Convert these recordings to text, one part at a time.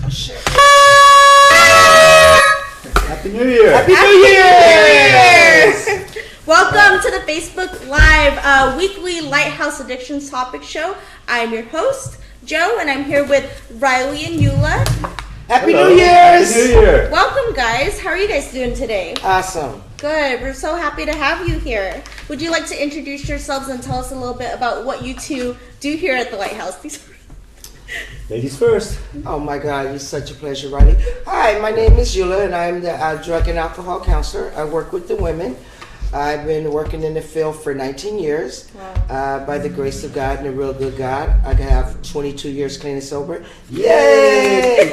Oh, shit. Happy New Year! Happy New Year! Welcome to the Facebook Live weekly Lighthouse Addiction Topics Show. I'm your host, Joe, and I'm here with Riley and Eula. Happy Hello. New Year's! Happy New Year! Welcome, guys. How are you guys doing today? Awesome. Good. We're so happy to have you here. Would you like to introduce yourselves and tell us a little bit about what you two do here at the Lighthouse? Ladies first. Oh my God, it's such a pleasure, Riley. Hi, my name is Eula, and I'm the drug and alcohol counselor. I work with the women. I've been working in the field for 19 years. Wow. By the grace of God and the real good God, I have 22 years clean and sober. Yay!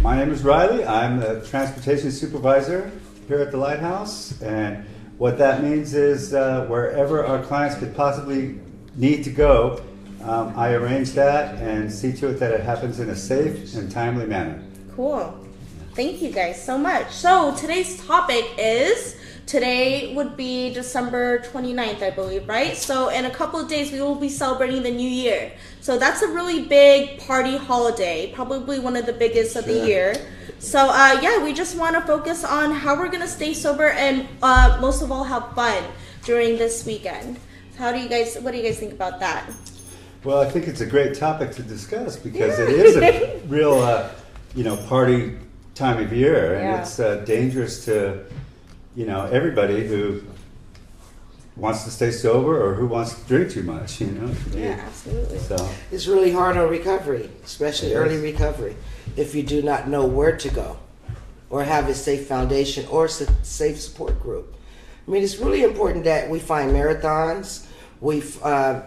My name is Riley. I'm the transportation supervisor here at the Lighthouse, and what that means is wherever our clients could possibly need to go, I arrange that and see to it that it happens in a safe and timely manner. Cool. Thank you guys so much. So today's topic is, today would be December 29th, I believe, right? So in a couple of days we will be celebrating the new year. So that's a really big party holiday, probably one of the biggest of the year. So yeah, we just want to focus on how we're going to stay sober and most of all have fun during this weekend. What do you guys think about that? Well, I think it's a great topic to discuss because it is a real, party time of year, and it's dangerous to, everybody who wants to stay sober or who wants to drink too much, Yeah, absolutely. So It's really hard on recovery, especially early recovery, if you do not know where to go or have a safe foundation or safe support group. I mean, it's really important that we find marathons, we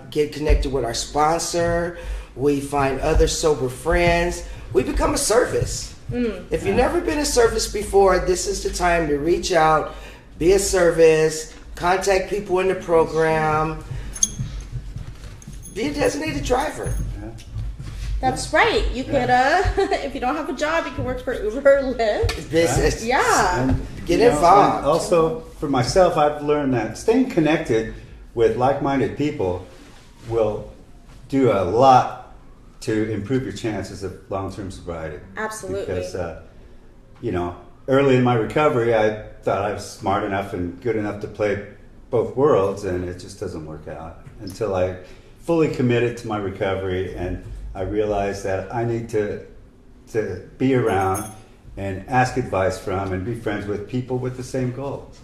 get connected with our sponsor, we find other sober friends, we become a service. If you've never been a service before, this is the time to reach out, be a service, contact people in the program, be a designated driver. That's right. You could, if you don't have a job, you can work for Uber or Lyft. Business. Yeah. And, Get involved. and also, for myself, I've learned that staying connected with like-minded people will do a lot to improve your chances of long-term sobriety. Absolutely. Because, early in my recovery, I thought I was smart enough and good enough to play both worlds, and it just doesn't work out until I fully committed to my recovery and I realized that I need to be around and ask advice from and be friends with people with the same goals.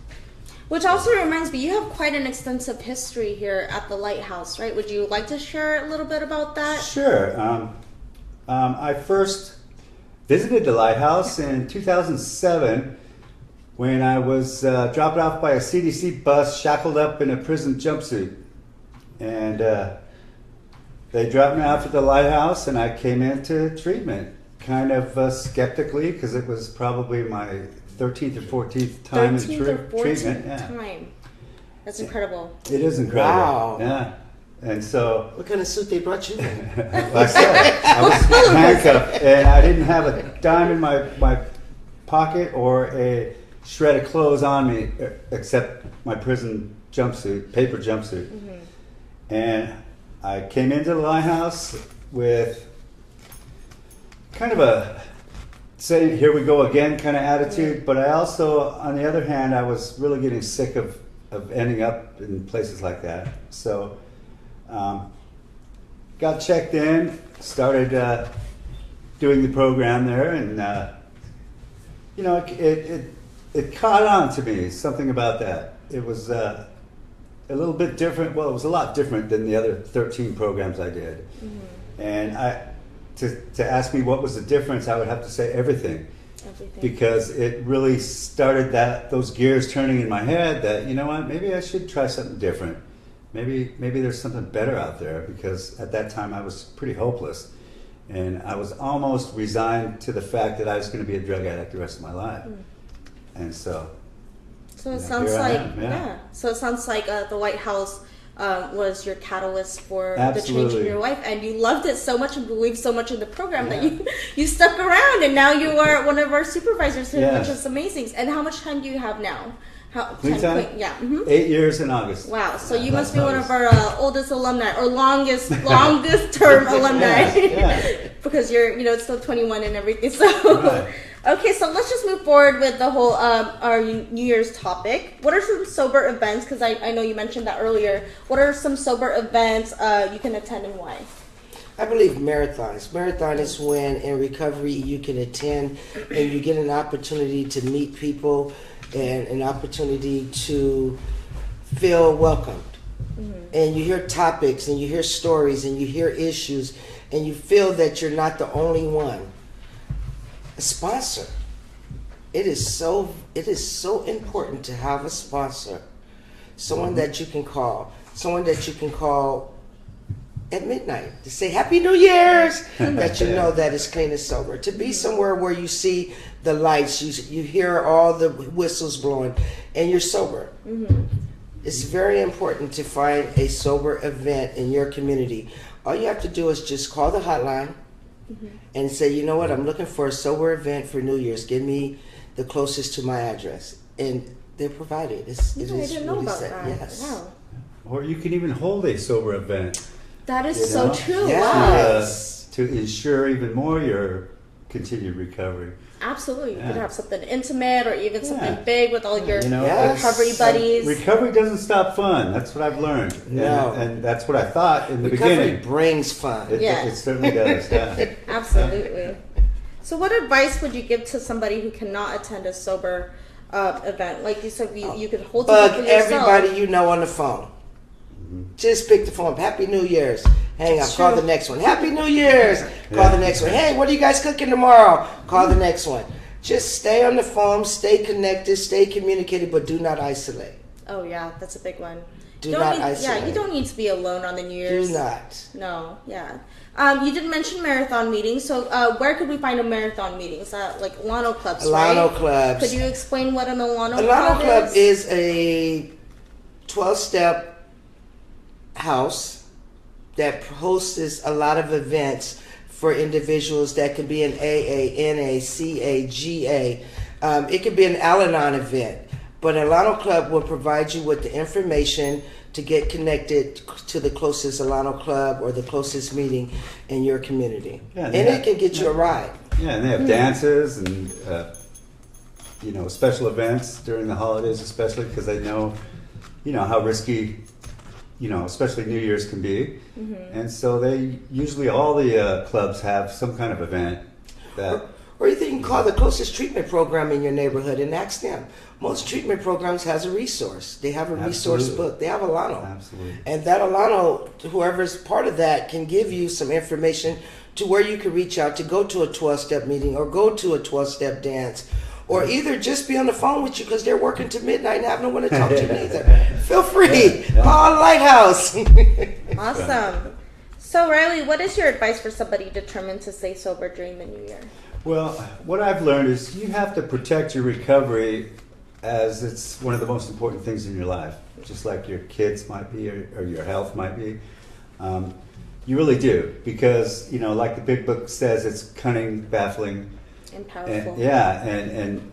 Which also reminds me, you have quite an extensive history here at the Lighthouse, right? Would you like to share a little bit about that? Sure. I first visited the Lighthouse in 2007 when I was dropped off by a CDC bus shackled up in a prison jumpsuit. And they dropped me off at the Lighthouse and I came into treatment kind of skeptically because it was probably my 13th or 14th time in 13th or 14th treatment. time. That's incredible. It is incredible. Wow. Yeah. And so, What kind of suit they brought you in? like I said, I was handcuffed and I didn't have a dime in my pocket or a shred of clothes on me except my prison jumpsuit, paper jumpsuit. And I came into the Lighthouse with kind of a say, here we go again kind of attitude, but I also, on the other hand, I was really getting sick of ending up in places like that. So got checked in, started doing the program there, and it caught on to me, something about that. It was a little bit different. Well, it was a lot different than the other 13 programs I did. And to ask me what was the difference, I would have to say everything. Because it really started those gears turning in my head that, you know what, maybe I should try something different. Maybe there's something better out there, because at that time I was pretty hopeless. And I was almost resigned to the fact that I was going to be a drug addict the rest of my life. And so it sounds like, yeah. So it sounds like the Lighthouse was your catalyst for Absolutely. the change in your life, and you loved it so much and believed so much in the program that you stuck around, and now you are one of our supervisors here, which is amazing. And how much time do you have now? How, Clean time? Yeah. 8 years in August. Wow. So you must Last be one August. of our oldest alumni or longest term alumni. Yeah. Because you're still 21 and everything. So Right. okay, so let's just move forward with the whole our New Year's topic. What are some sober events? Because I know you mentioned that earlier. What are some sober events you can attend and why? I believe marathons. Marathon is when in recovery you can attend and you get an opportunity to meet people and an opportunity to feel welcomed. And you hear topics and you hear stories and you hear issues and you feel that you're not the only one. A sponsor. It is so important to have a sponsor. Someone that you can call. Someone that you can call at midnight to say Happy New Year's, that you know that it's clean and sober. To be somewhere where you see the lights, you hear all the whistles blowing, and you're sober. It's very important to find a sober event in your community. All you have to do is just call the hotline and say, you know what, I'm looking for a sober event for New Year's. Give me the closest to my address. And they're provided. It I is didn't know really about set. that. Yes. Wow. Or you can even hold a sober event. That is You so know? true. Yeah. Wow. Yes. To ensure even more your continued recovery. Absolutely. You Yeah. could have something intimate or even something Yeah. big with all your You know, Yes. recovery buddies. Recovery doesn't stop fun. That's what I've learned. No. And that's what I thought in the Recovery beginning. brings fun. Yeah. It certainly does. Yeah. Absolutely. So, what advice would you give to somebody who cannot attend a sober event? Like you said, you could hold it Bug for yourself. everybody you know on the phone. Just pick the phone. Happy New Year's. Hang up. It's Call true. the next one. Happy New Year's. Call Yeah. the next one. Hey, what are you guys cooking tomorrow? Call the next one. Just stay on the phone. Stay connected. Stay communicated, but do not isolate. Oh yeah, that's a big one. Do You don't not need, isolate. Yeah, you don't need to be alone on the New Year's. Do not. No, yeah. You did mention marathon meetings, so where could we find a marathon meeting? Is that like Alano clubs, Alano right? clubs. Could you explain what an Alano Alano Club is? is a 12-step house that hosts a lot of events for individuals that could be an AA, NA, CA, GA. It could be an Al-Anon event, but Alano Club will provide you with the information to get connected to the closest Alano Club or the closest meeting in your community. Yeah, and they it have- can get you a ride. Yeah, and they have dances and special events during the holidays, especially because they know, how risky, especially New Year's can be, and so they usually all the clubs have some kind of event that. Or you can call the closest treatment program in your neighborhood and ask them. Most treatment programs has a resource. They have a resource Absolutely. book. They have Alano. Absolutely. And that Alano, whoever's part of that, can give you some information to where you can reach out to go to a 12-step meeting or go to a 12-step dance. Or either just be on the phone with you because they're working to midnight and have no one to talk to neither. Feel free. Yeah. Call Lighthouse. Awesome. So, Riley, what is your advice for somebody determined to stay sober during the new year? Well, what I've learned is you have to protect your recovery as it's one of the most important things in your life, just like your kids might be or your health might be. You really do, because, like the big book says, it's cunning, baffling, And powerful. and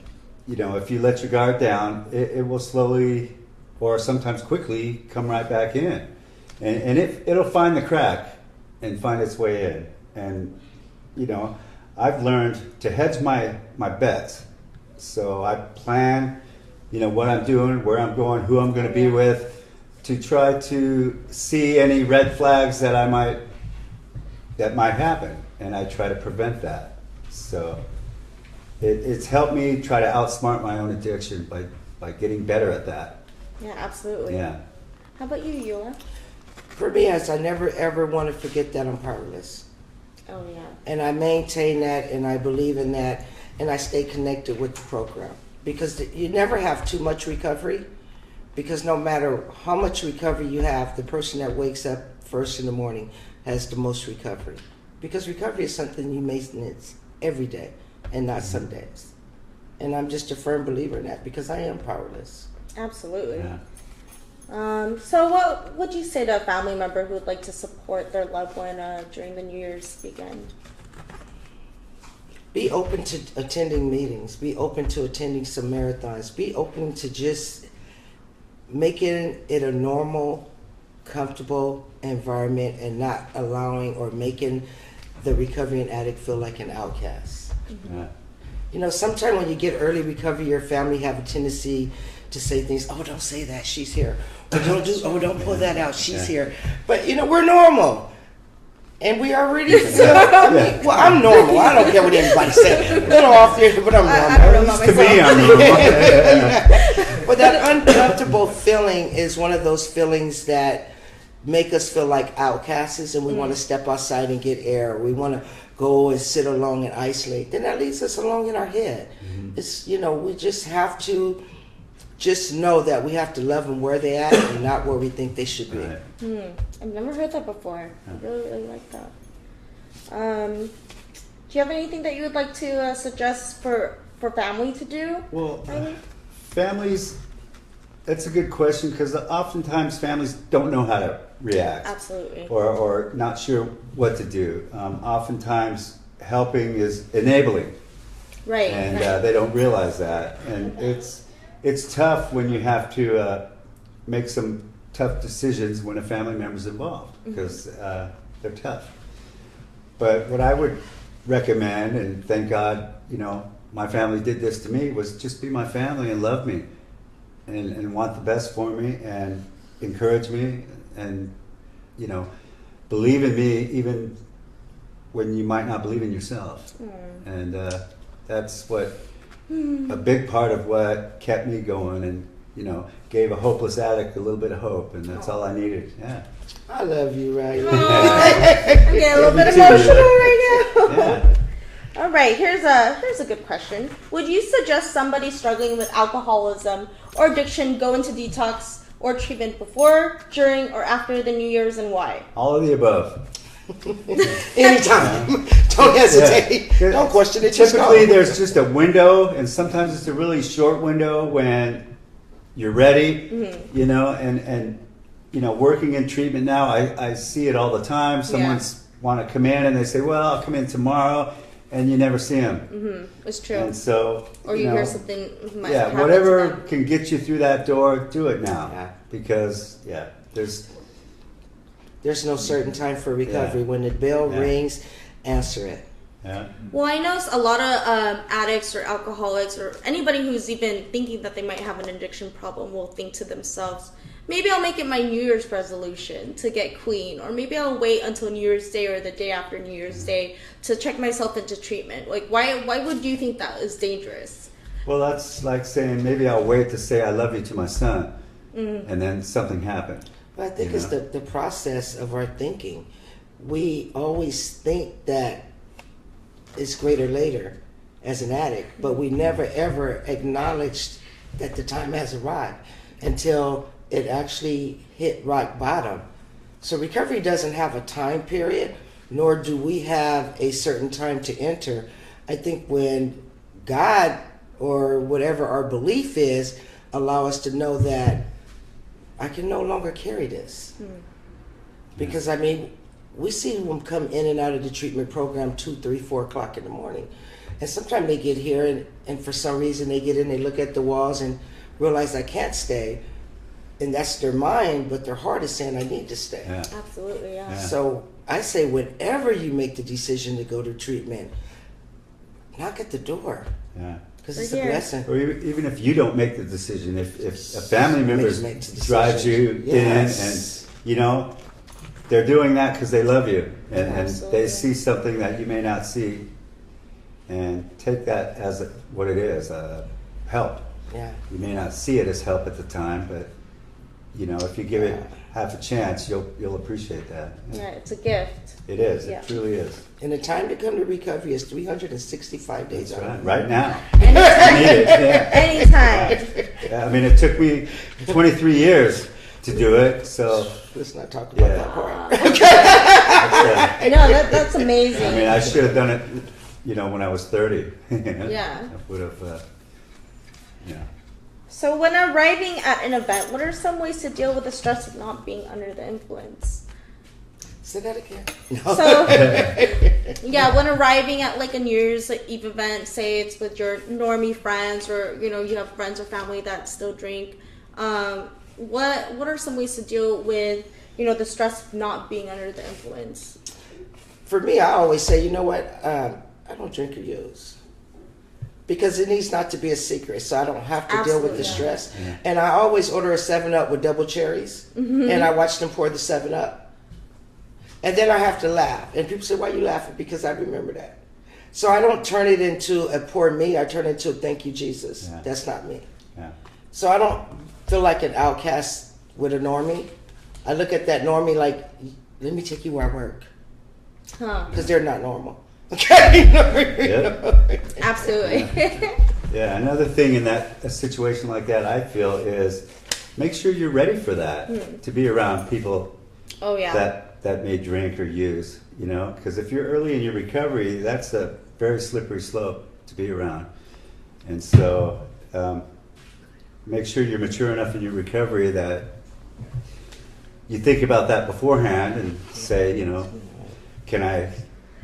if you let your guard down, it will slowly or sometimes quickly come right back in. And it'll find the crack and find its way in. And, I've learned to hedge my bets. So I plan, what I'm doing, where I'm going, who I'm going to be with, to try to see any red flags that might happen. And I try to prevent that. So it's helped me try to outsmart my own addiction by getting better at that. Yeah, absolutely. Yeah. How about you, Eula? For me, I never ever want to forget that I'm powerless. Oh, yeah. And I maintain that and I believe in that and I stay connected with the program. Because you never have too much recovery, because no matter how much recovery you have, the person that wakes up first in the morning has the most recovery. Because recovery is something you maintenance every day and not some days. And I'm just a firm believer in that because I am powerless. Absolutely. Yeah. So what would you say to a family member who would like to support their loved one during the New Year's weekend? Be open to attending meetings. Be open to attending some marathons. Be open to just making it a normal, comfortable environment and not allowing or making the recovering addict feel like an outcast. Yeah. You know, sometimes when you get early recovery, your family have a tendency to say things, oh, don't say that, she's here. Or don't pull that out, she's here. But, you know, we're normal. And we already feel, well, I'm normal. I don't care what anybody says. A little off there, but I'm normal. I don't know about To me, I'm normal. But that uncomfortable feeling is one of those feelings that make us feel like outcasts, and we want to step outside and get air. We want to go and sit alone and isolate. Then that leaves us alone in our head. It's, you know, we just have to just know that we have to love them where they at and not where we think they should be. Right. I've never heard that before. I really, really like that. Do you have anything that you would like to suggest for family to do? Well, Riley? families, that's a good question, because oftentimes families don't know how to react. Absolutely. Or not sure what to do. Oftentimes helping is enabling. Right. And right. they don't realize that. And it's tough when you have to make some tough decisions when a family member's involved, because they're tough. But what I would recommend, and thank God, you know, my family did this to me, was just be my family and love me and want the best for me and encourage me and, you know, believe in me even when you might not believe in yourself. And that's what a big part of what kept me going, and, you know, gave a hopeless addict a little bit of hope, and that's all I needed. Yeah. I love you, Riley. I'm getting a little bit emotional right now. Yeah. All right, here's a good question. Would you suggest somebody struggling with alcoholism or addiction go into detox or treatment before, during, or after the New Year's, and why? All of the above. Anytime. Don't hesitate. Yeah. Don't question it. Just Typically, go. there's just a window, and sometimes it's a really short window when you're ready, you know, and you know, working in treatment now, I see it all the time. Someone's want to come in and they say, well, I'll come in tomorrow, and you never see them. It's true. And so, Or you know, hear something might happen to whatever them. can get you through that door, do it now. Yeah. Because, There's no certain time for recovery. Yeah. When the bell Yeah. rings, answer it. yeah. Well, I know a lot of addicts or alcoholics or anybody who's even thinking that they might have an addiction problem will think to themselves, maybe I'll make it my New Year's resolution to get clean, or maybe I'll wait until New Year's Day or the day after New Year's Day to check myself into treatment. Like, why would you think that is dangerous? Well, that's like saying, maybe I'll wait to say I love you to my son, and then something happened. But I think it's the process of our thinking. We always think that it's greater later as an addict, but we never ever acknowledged that the time has arrived until it actually hit rock bottom. So recovery doesn't have a time period, nor do we have a certain time to enter. I think when God or whatever our belief is allow us to know that I can no longer carry this. Because I mean, we see them come in and out of the treatment program 2, 3, 4 o'clock in the morning. And sometimes they get here and for some reason they get in, they look at the walls and realize I can't stay. And that's their mind, but their heart is saying I need to stay. Yeah. Absolutely, yeah. So I say whenever you make the decision to go to treatment, knock at the door. Yeah. Because We're it's here. a blessing. Or even if you don't make the decision, if a family member Makes the drives you decision. in, Yes. and you know they're doing that because they love you, and Absolutely. they see something that you may not see, and take that as what it is, help. Yeah. You may not see it as help at the time, but you know, if you give it half a chance, you'll appreciate that. Yeah, it's a gift. It is. Yeah. It truly is. And the time to come to recovery is 365 days That's out. right. Right now. Anytime. You need it. Yeah. Anytime. Yeah, I mean, it took me 23 years to do it, so Let's not talk about Yeah. that part. No, that's amazing. I mean, I should have done it, you know, when I was 30. Yeah. I would have, you know. So when arriving at an event, what are some ways to deal with the stress of not being under the influence? Say that again. No. So, yeah, when arriving at like a New Year's Eve event, say it's with your normie friends, or you know you have friends or family that still drink, what are some ways to deal with, you know, the stress of not being under the influence? For me, I always say, you know what, I don't drink or use. Because it needs not to be a secret, so I don't have to deal with the stress. Yeah. And I always order a 7-Up with double cherries, and I watch them pour the 7-Up. And then I have to laugh. And people say, why are you laughing? Because I remember that. So I don't turn it into a poor me, I turn it into a thank you, Jesus. Yeah. That's not me. Yeah. So I don't feel like an outcast with a normie. I look at that normie like, let me take you where I work. Because they're not normal. Okay. Yep. Absolutely. Yeah, another thing in a situation like that, I feel, is make sure you're ready for that, to be around people that may drink or use, you know, because if you're early in your recovery, that's a very slippery slope to be around. And so make sure you're mature enough in your recovery that you think about that beforehand and say, you know, can I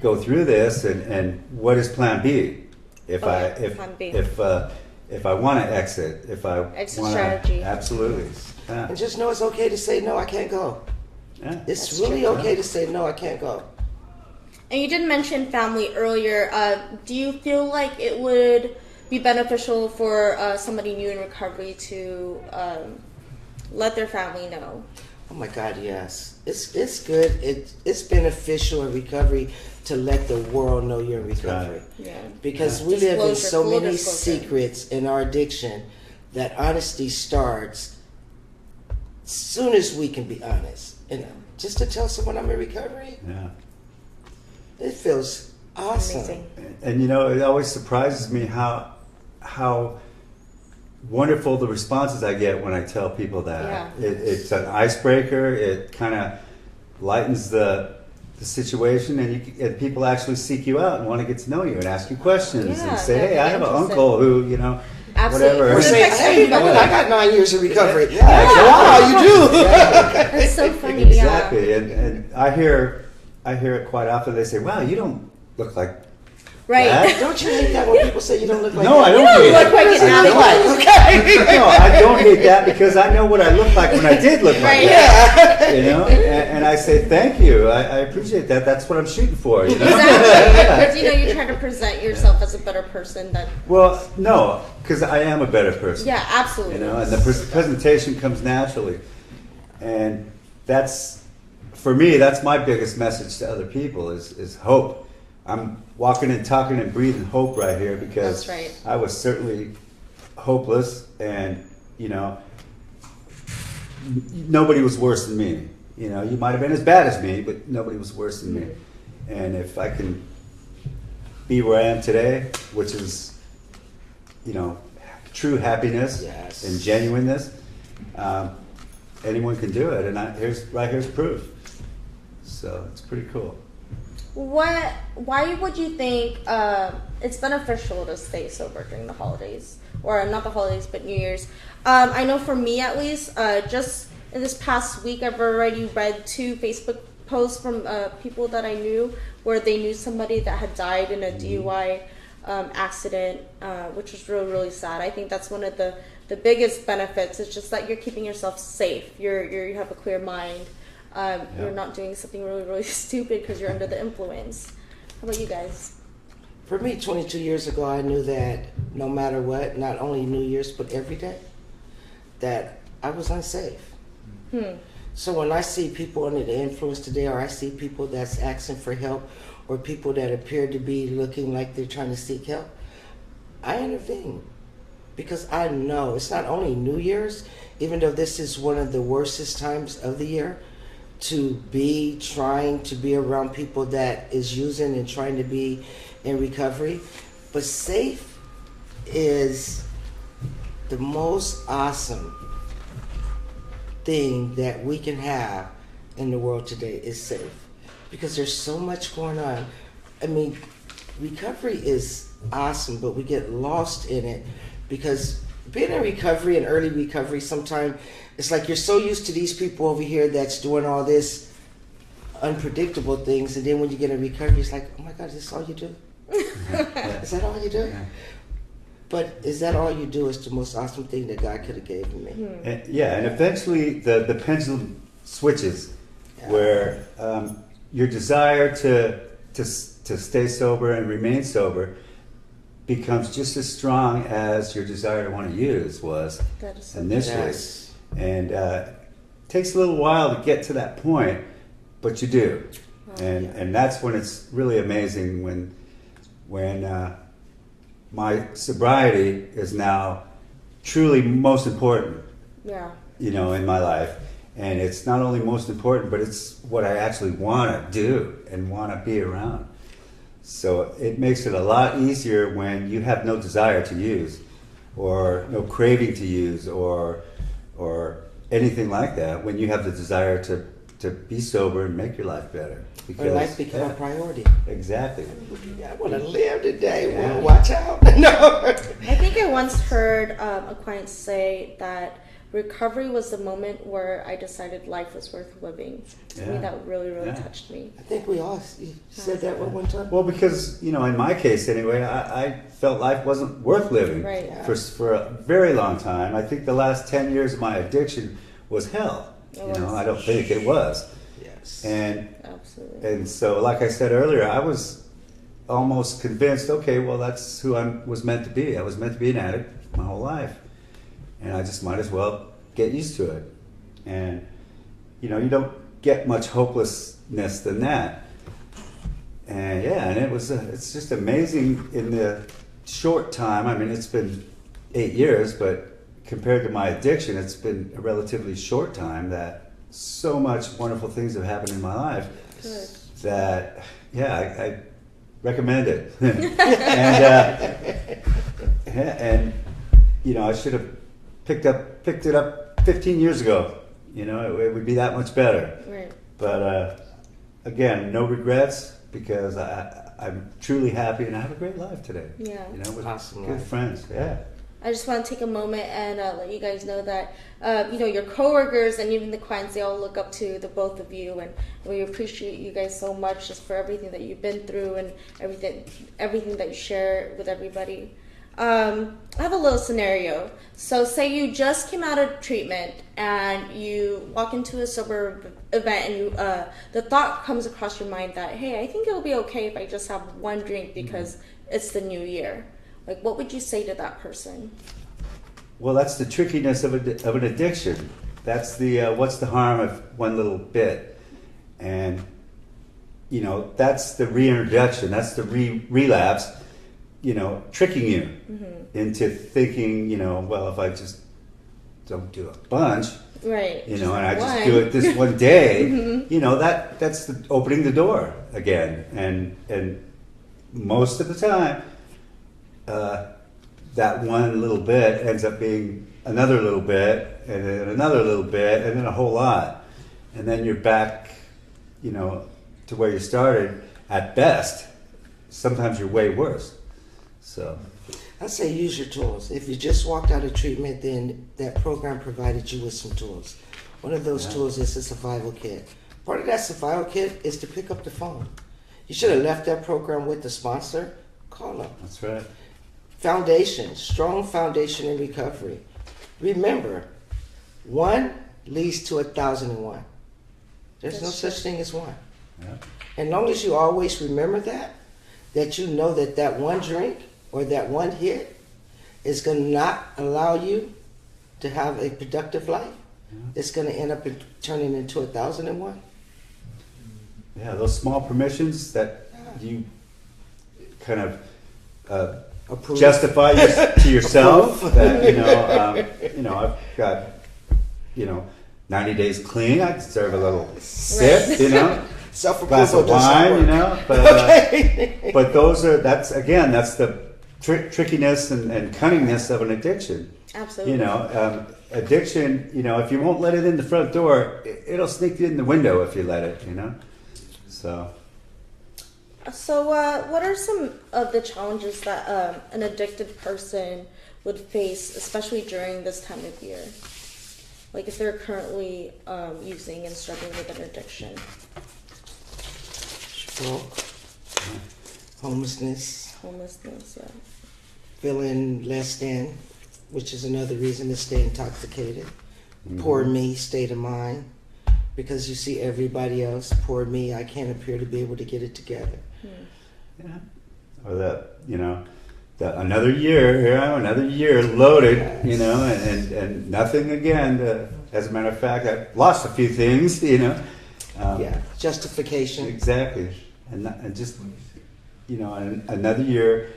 go through this, and what is plan B if I want to exit, if I exit want strategy. Absolutely. Yeah. And just know it's okay to say no, I can't go. Yeah. It's really okay to say no, I can't go. And you did mention family earlier. Do you feel like it would be beneficial for somebody new in recovery to let their family know? Oh my God, yes. It's good. It's beneficial in recovery to let the world know you're in recovery. Yeah. Because we live in so many secrets in our addiction that honesty starts as soon as we can be honest. And just to tell someone I'm in recovery, it feels awesome. Amazing. And you know, it always surprises me how wonderful the responses I get when I tell people that. Yeah. It's an icebreaker. It kind of lightens the situation, and people actually seek you out and want to get to know you and ask you questions and say, hey, I have an uncle who, you know, absolutely. whatever. Or say, hey, I got 9 years of recovery. Yeah, wow, you do. That's so funny. Exactly. And I hear it quite often. They say, wow, you don't look like that. Don't you hate that when people say you don't look like No, that? I don't hate look like it. Okay. No, I don't hate that because I know what I look like when I did look like that. You know, and I say thank you. I appreciate that. That's what I'm shooting for. You know? Exactly. Because, you know, you're trying to present yourself as a better person than... Well, no, because I am a better person. Yeah, absolutely. You know, and the presentation comes naturally. And that's, for me, that's my biggest message to other people is hope. I'm walking and talking and breathing hope right here because I was certainly hopeless, and you know, nobody was worse than me. You know, you might have been as bad as me, but nobody was worse than me. And if I can be where I am today, which is, you know, true happiness and genuineness, anyone can do it. And here's proof. So it's pretty cool. Why would you think it's beneficial to stay sober during the holidays? Or not the holidays, but New Year's. I know for me at least, just in this past week, I've already read 2 Facebook posts from people that I knew where they knew somebody that had died in a DUI accident, which was really, really sad. I think that's one of the biggest benefits. It's just that you're keeping yourself safe. You have a clear mind. You're not doing something really, really stupid because you're under the influence. How about you guys? For me, 22 years ago, I knew that no matter what, not only New Year's, but every day, that I was unsafe. So when I see people under the influence today, or I see people that's asking for help, or people that appear to be looking like they're trying to seek help, I intervene. Because I know it's not only New Year's, even though this is one of the worstest times of the year, to be trying to be around people that is using and trying to be in recovery. But safe is the most awesome thing that we can have in the world today, is safe. Because there's so much going on. I mean, recovery is awesome, but we get lost in it because being in recovery and early recovery, sometimes it's like you're so used to these people over here that's doing all this unpredictable things, and then when you get in recovery, it's like, oh my God, is this all you do? Is that all you do? But is that all you do? Is the most awesome thing that God could have given me. And eventually the pendulum switches, where your desire to stay sober and remain sober becomes just as strong as your desire to want to use was initially. Yes. And it takes a little while to get to that point, but you do. And that's when it's really amazing when my sobriety is now truly most important, in my life. And it's not only most important, but it's what I actually want to do and want to be around. So it makes it a lot easier when you have no desire to use, or no craving to use, or anything like that. When you have the desire to be sober and make your life better, Because life become a priority. Exactly. I want to live today. Well, watch out. No. I think I once heard a client say that recovery was the moment where I decided life was worth living. To me, that really, really touched me. I think we all said that one time. Well, because, in my case anyway, I felt life wasn't worth living for a very long time. I think the last 10 years of my addiction was hell. I don't think it was. Yes. Absolutely. And so, like I said earlier, I was almost convinced, okay, well, that's who I was meant to be. I was meant to be an addict my whole life. And I just might as well get used to it. And, you don't get much hopelessness than that. And and it's just amazing in the short time. I mean, it's been 8 years, but compared to my addiction, it's been a relatively short time that so much wonderful things have happened in my life. Good. That, I recommend it. and I should have picked it up 15 years ago. It would be that much better. Right. But again, no regrets, because I'm truly happy and I have a great life today. Yeah. With Awesome good life. friends. Yeah. I just want to take a moment and let you guys know that your coworkers and even the clients, they all look up to the both of you, and we appreciate you guys so much just for everything that you've been through and everything that you share with everybody. I have a little scenario. So say you just came out of treatment and you walk into a sober event, and the thought comes across your mind that, hey, I think it'll be okay if I just have one drink because it's the new year. Like, what would you say to that person? Well, that's the trickiness of an addiction. That's the what's the harm of one little bit, and that's the reintroduction. That's the relapse. Tricking you into thinking, well, if I just don't do a bunch, right? And I just do it this one day, that's opening the door again, and most of the time. That one little bit ends up being another little bit, and then another little bit, and then a whole lot. And then you're back, to where you started at best. Sometimes you're way worse. So I say use your tools. If you just walked out of treatment, then that program provided you with some tools. One of those tools is a survival kit. Part of that survival kit is to pick up the phone. You should have left that program with the sponsor. Call them. that's right. Foundation, strong foundation in recovery. Remember, 1 leads to 1,001. There's no such thing as 1. Yeah. And long as you always remember that you know that one drink or that one hit is going to not allow you to have a productive life. It's going to end up turning into 1,001. Yeah, those small permissions that you kind of Approve. justify to yourself that I've got 90 days clean. I deserve a little sip, glass of wine, but but that's the trickiness and cunningness of an addiction. Absolutely. Addiction, if you won't let it in the front door, it'll sneak in the window if you let it, So what are some of the challenges that an addicted person would face, especially during this time of year? Like if they're currently using and struggling with an addiction. Stroke, homelessness. Homelessness, yeah. feeling less than, which is another reason to stay intoxicated. Poor me state of mind, because you see everybody else. Poor me, I can't appear to be able to get it together. Yeah. Or that, that another year, another year loaded, Yes. and nothing again. As a matter of fact, I lost a few things, Justification. Exactly. And just, another year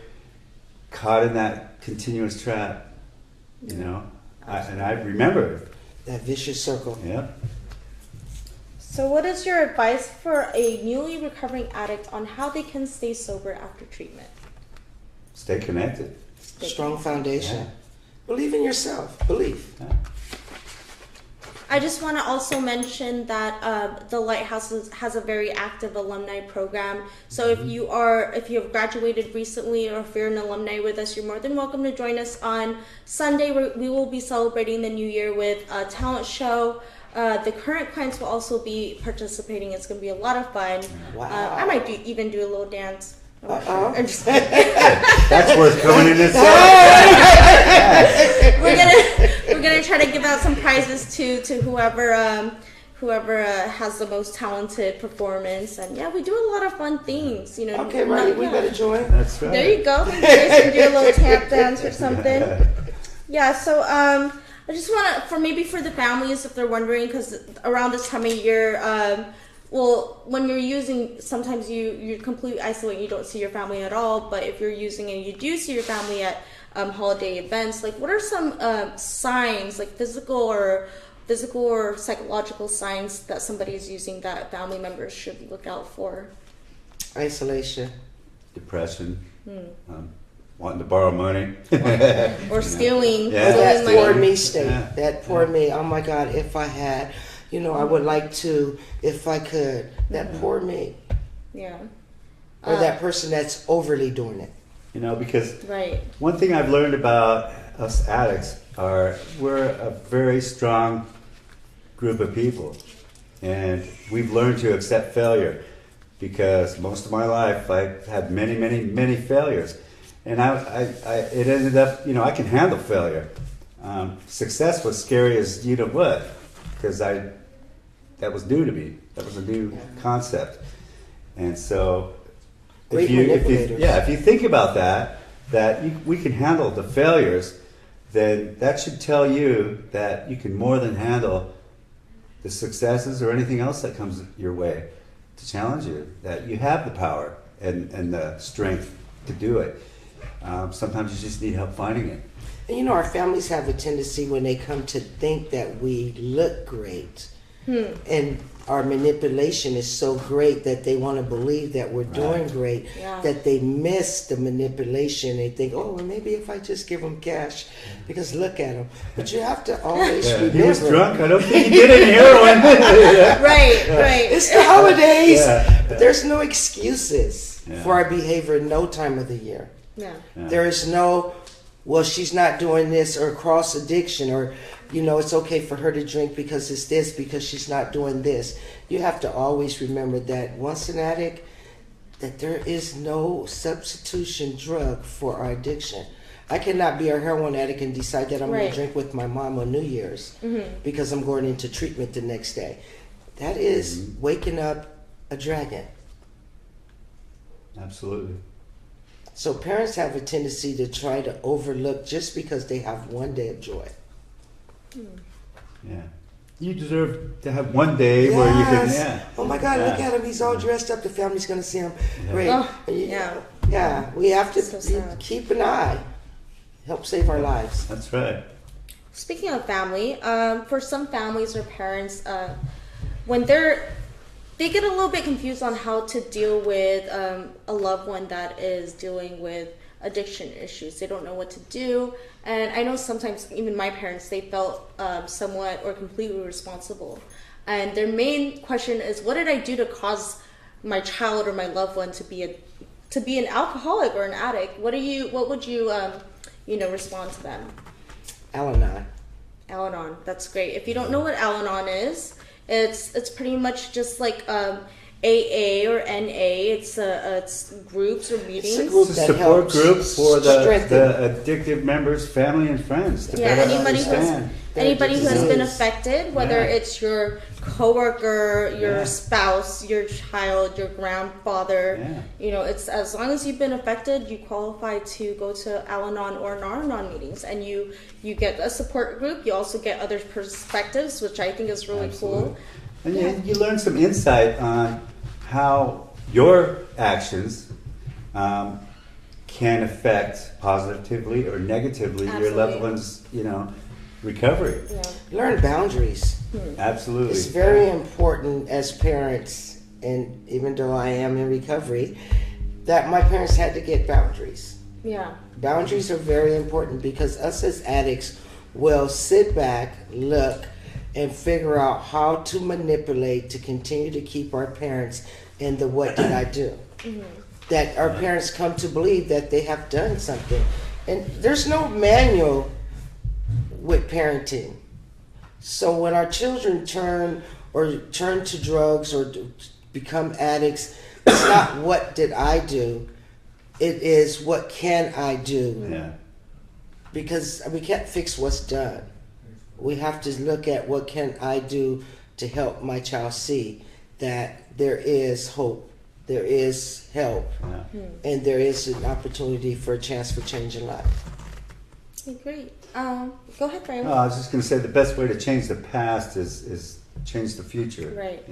caught in that continuous trap, and I remember. That vicious circle. Yeah. So what is your advice for a newly recovering addict on how they can stay sober after treatment? Stay connected. Strong foundation. Yeah. Believe in yourself. Believe. Yeah. I just want to also mention that the Lighthouse has a very active alumni program. So if you have graduated recently, or if you're an alumni with us, you're more than welcome to join us on Sunday. We will be celebrating the new year with a talent show. The current clients will also be participating. It's going to be a lot of fun. Wow. I might even do a little dance. Uh-oh. I'm just That's worth coming in itself. we're gonna try to give out some prizes to whoever has the most talented performance, and we do a lot of fun things. Okay, Riley, we better join. That's right. There you go. You guys can do a little tap dance or something. Yeah. So I just want to for the families, if they're wondering, because around this time of year. Well, when you're using, sometimes you're completely isolated, you don't see your family at all, but if you're using and you do see your family at holiday events, like what are some signs, like physical or psychological signs that somebody is using that family members should look out for? Isolation. Depression. Wanting to borrow money. Or stealing. Yeah. That money. poor me state. Yeah. That poor me. Oh my God, if I had, I would like to, if I could. That poor me. Yeah. Or that person that's overly doing it. Because Right. one thing I've learned about us addicts we're a very strong group of people, and we've learned to accept failure, because most of my life I've had many, many, many failures, and it ended up, I can handle failure. Success was scary as you know what, because that was new to me. That was a new concept, and so. If you think about that we can handle the failures, then that should tell you that you can more than handle the successes or anything else that comes your way to challenge you, that you have the power and the strength to do it. Sometimes you just need help finding it. And our families have a tendency, when they come to think that we look great, and our manipulation is so great that they want to believe that we're doing great, that they miss the manipulation. They think, oh, well, maybe if I just give them cash, because look at them. But you have to always remember. He was drunk. I don't think he did any heroin. Right. It's the holidays. Yeah. But there's no excuses for our behavior in no time of the year. Yeah. There is no, well, she's not doing this, or cross addiction, or it's okay for her to drink because it's this, because she's not doing this. You have to always remember that once an addict, that there is no substitution drug for our addiction. I cannot be a heroin addict and decide that I'm going to drink with my mom on New Year's because I'm going into treatment the next day. That is waking up a dragon. Absolutely. So parents have a tendency to try to overlook just because they have one day of joy. Yeah. You deserve to have one day where you can. Yeah. Oh my God! Look at him. He's all dressed up. The family's going to see him. Yeah. Great. Oh, Yeah. We have to So sad. keep an eye. Help save our lives. That's right. Speaking of family, for some families or parents, when they get a little bit confused on how to deal with a loved one that is dealing with addiction issues. They don't know what to do. And I know sometimes even my parents, they felt somewhat or completely responsible. And their main question is, what did I do to cause my child or my loved one to be an alcoholic or an addict? What would you respond to them? Al-Anon, that's great. If you don't know what Al-Anon is, it's pretty much just like AA or NA. It's groups or meetings. It's a group It's a that support helps group for the strengthen. addictive members, family and friends to Yeah, better anybody understand. who has been disease. affected, whether Yeah. it's your coworker, your Yeah. spouse, your child, your grandfather. Yeah. You know, it's as long as you've been affected, you qualify to go to Al-Anon or Nar-Anon meetings, and you get a support group. You also get other perspectives, which I think is really Absolutely. cool. And Yeah. you learn some insight on how your actions can affect positively or negatively your loved Absolutely. one's, recovery. Yeah. Learn boundaries. Absolutely. It's very important as parents, and even though I am in recovery, that my parents had to get boundaries. Yeah. Boundaries are very important because us as addicts will sit back, look, and figure out how to manipulate to continue to keep our parents in the what did I do? That our parents come to believe that they have done something. And there's no manual with parenting. So when our children turn to drugs or become addicts, it's not what did I do? It is what can I do? Yeah. Because we can't fix what's done. We have to look at what can I do to help my child see that there is hope, there is help, Yeah. and there is an opportunity for a chance for change in life. Okay, great. Go ahead, Brian. No, I was just going to say the best way to change the past is change the future. Right,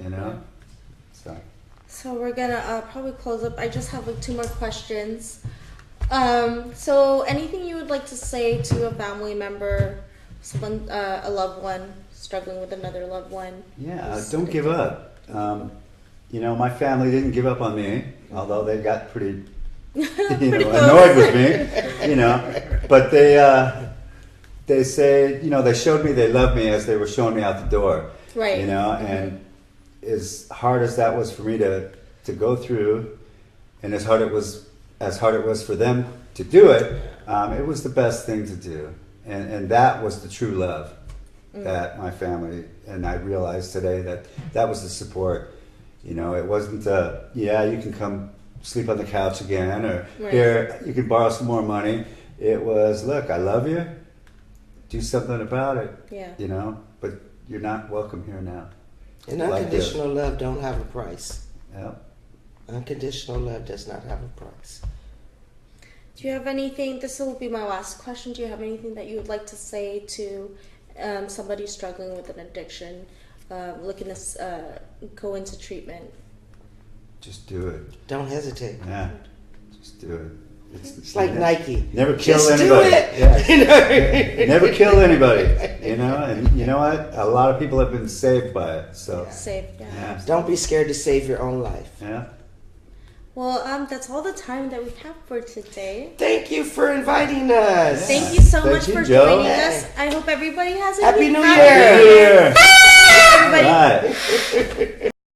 So we're gonna probably close up. I just have like 2 more questions. So anything you would like to say to a family member, someone, a loved one struggling with another loved one? Yeah, who's don't give up. My family didn't give up on me, although they got pretty annoyed with me, But they say, they showed me they loved me as they were showing me out the door. Right. And as hard as that was for me to go through, and as hard it was for them to do it, it was the best thing to do. And that was the true love that my family, and I realized today that was the support. It wasn't, you can come sleep on the couch again, or Right. here, you can borrow some more money. It was, look, I love you, do something about it, Yeah. but you're not welcome here now. And Like unconditional love don't have a price. Yeah. Unconditional love does not have a price. Do you have anything? This will be my last question. Do you have anything that you would like to say to somebody struggling with an addiction, looking to go into treatment? Just do it. Don't hesitate. Yeah. Just do it. It's like Nike. Never kill Just anybody. do it. Yeah. Never kill anybody. And you know what? A lot of people have been saved by it. So Safe. Yeah. yeah. Don't be scared to save your own life. Yeah. Well, that's all the time that we have for today. Thank you for inviting us. Thank you so Thank much you, for Joe. joining us. I hope everybody has a Happy New happy Year.